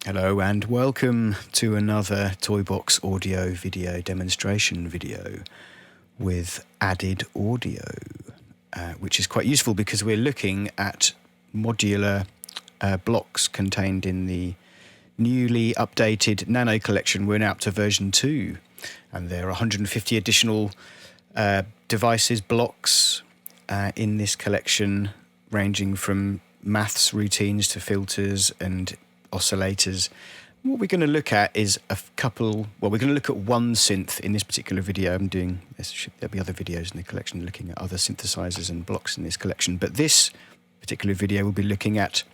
Hello and welcome to another Toybox audio video demonstration video with added audio, which is quite useful because we're looking at modular blocks contained in the newly updated Nano collection. We're now up to version 2 and there are 150 additional devices, blocks in this collection, ranging from maths routines to filters and oscillators. What we're going to look at is we're going to look at one synth in this particular video. There'll be other videos in the collection looking at other synthesizers and blocks in this collection, but this particular video will be looking at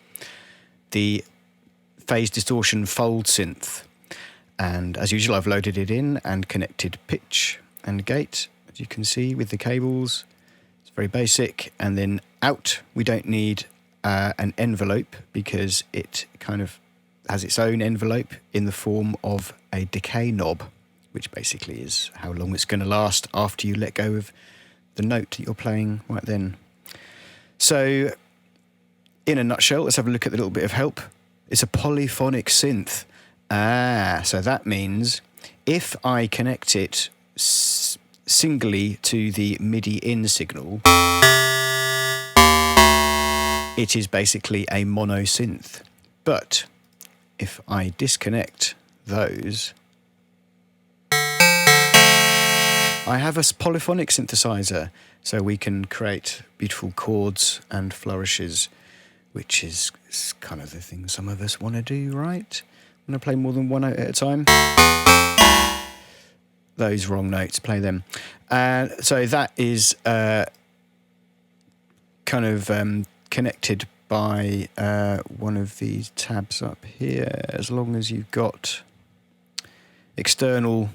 the Phase Distortion Fold Synth. And as usual, I've loaded it in and connected pitch and gate, as you can see with the cables. It's very basic. And then out, we don't need an envelope because it kind of has its own envelope in the form of a decay knob, which basically is how long it's going to last after you let go of the note that you're playing right then. So, in a nutshell, let's have a look at the little bit of help. It's a polyphonic synth. So that means if I connect it singly to the MIDI in signal, it is basically a mono synth. But if I disconnect those, I have a polyphonic synthesizer, so we can create beautiful chords and flourishes, which is kind of the thing some of us want to do, right? Want to play more than one note at a time. Those wrong notes, play them. So that is connected by one of these tabs up here, as long as you've got external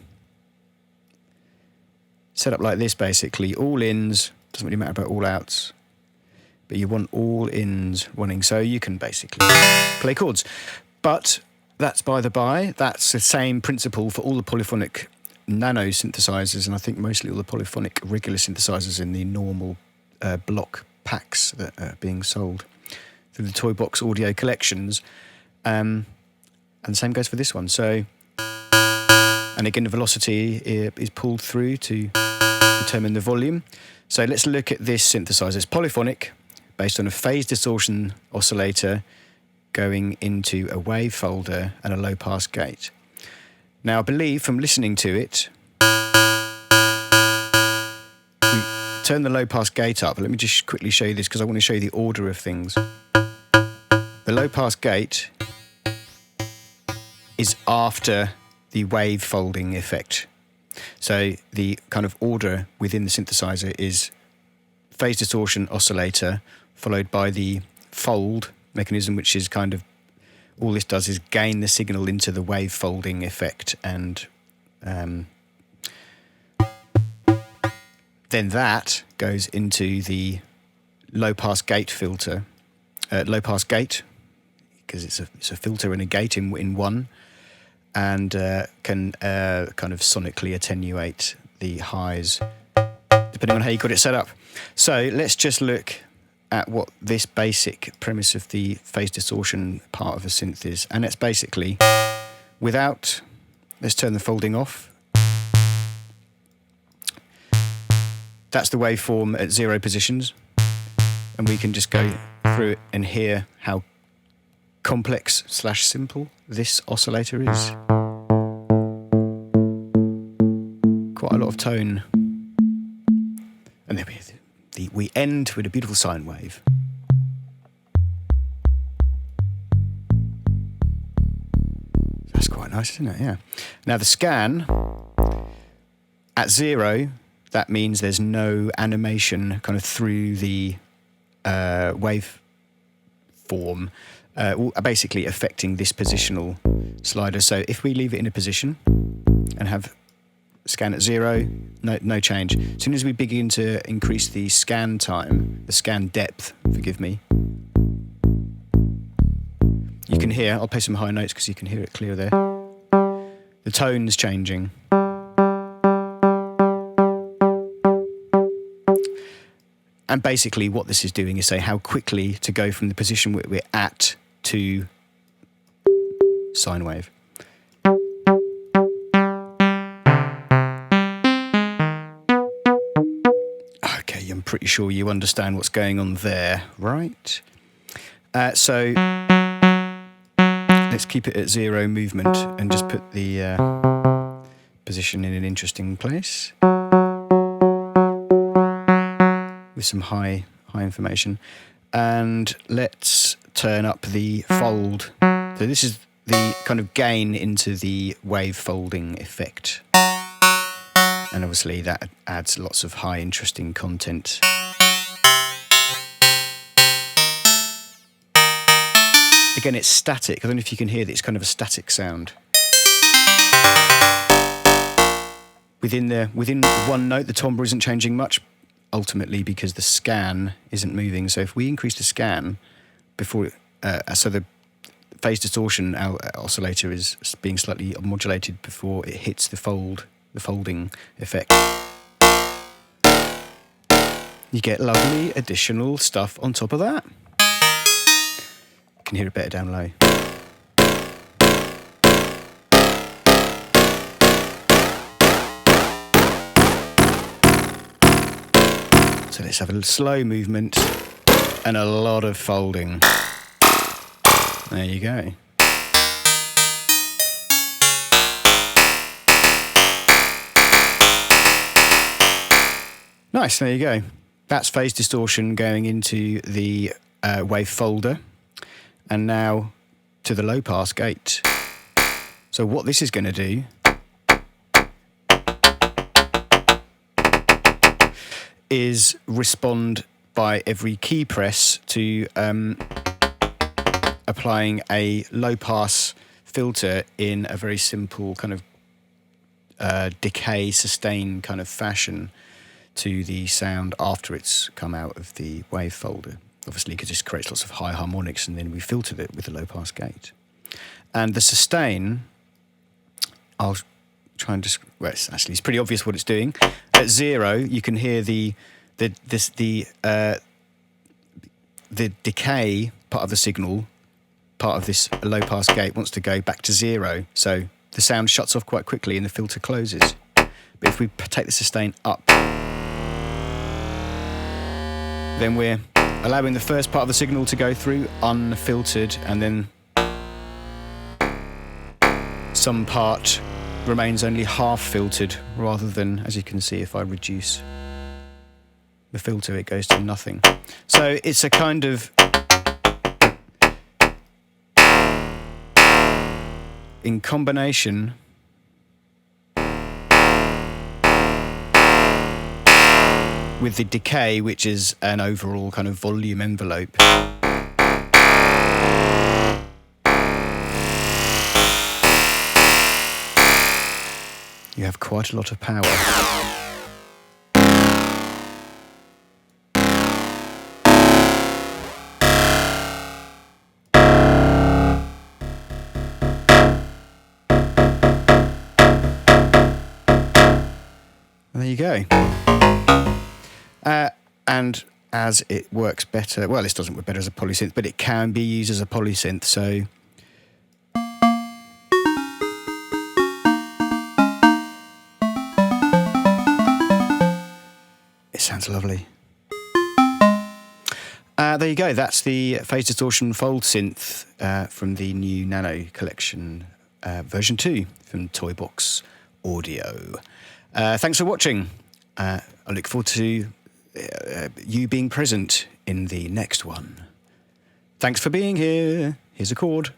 set up like this, basically. All ins, doesn't really matter about all outs, but you want all ins running, so you can basically play chords. But that's by the by, that's the same principle for all the polyphonic nano synthesizers, and I think mostly all the polyphonic regular synthesizers in the normal block packs that are being sold through the Toybox audio collections, and the same goes for this one. So, and again, the velocity is pulled through to determine the volume. So let's look at this synthesizer. It's polyphonic, based on a phase distortion oscillator going into a wave folder and a low pass gate. Now, I believe from listening to it, we turn the low pass gate up. Let me just quickly show you this because I want to show you the order of things. The low pass gate is after the wave folding effect. So the kind of order within the synthesizer is phase distortion oscillator followed by the fold mechanism, which is kind of, all this does is gain the signal into the wave folding effect, and then that goes into the low pass gate filter, low pass gate, because it's a filter and a gate in one, and can kind of sonically attenuate the highs depending on how you got it set up. So let's just look at what this basic premise of the phase distortion part of a synth is, and it's basically without, let's turn the folding off. That's the waveform at 0 positions, and we can just go through it and hear how complex / simple this oscillator is. Quite a lot of tone. And then we end with a beautiful sine wave. That's quite nice, isn't it? Yeah. Now the scan at 0, that means there's no animation kind of through the wave form, basically affecting this positional slider. So if we leave it in a position and have scan at 0, no change. As soon as we begin to increase the scan time, the scan depth, forgive me, you can hear, I'll play some high notes because you can hear it clear there. The tone's changing. And basically what this is doing is say how quickly to go from the position we're at to sine wave. Okay, I'm pretty sure you understand what's going on there, right? So let's keep it at 0 movement and just put the position in an interesting place with some high information. And let's turn up the fold. So this is the kind of gain into the wave folding effect. And obviously that adds lots of high interesting content. Again, it's static. I don't know if you can hear that. It's kind of a static sound. Within one note, the timbre isn't changing much, ultimately because the scan isn't moving. So if we increase the scan before, so the phase distortion oscillator is being slightly modulated before it hits the folding effect. You get lovely additional stuff on top of that. You can hear it better down low. So let's have a slow movement and a lot of folding. There you go. Nice, there you go. That's phase distortion going into the wave folder. And now to the low pass gate. So what this is going to do is respond by every key press to applying a low pass filter in a very simple kind of decay sustain kind of fashion to the sound after it's come out of the wave folder. Obviously, because this creates lots of high harmonics, and then we filtered it with a low pass gate. And the sustain, I'll try and just, well, it's pretty obvious what it's doing. At 0, you can hear the decay part of the signal, part of this low pass gate wants to go back to 0. So the sound shuts off quite quickly and the filter closes. But if we take the sustain up, then we're allowing the first part of the signal to go through unfiltered, and then some part remains only half filtered, rather than, as you can see, if I reduce the filter, it goes to nothing. So it's a kind of, in combination with the decay, which is an overall kind of volume envelope. You have quite a lot of power. There you go. And as it works better, well, this doesn't work better as a polysynth, but it can be used as a polysynth, so it sounds lovely. There you go, that's the Phase Distortion Fold Synth from the new Nano collection, version 2 from Toybox Audio. Thanks for watching. I look forward to you being present in the next one. Thanks for being here. Here's a chord.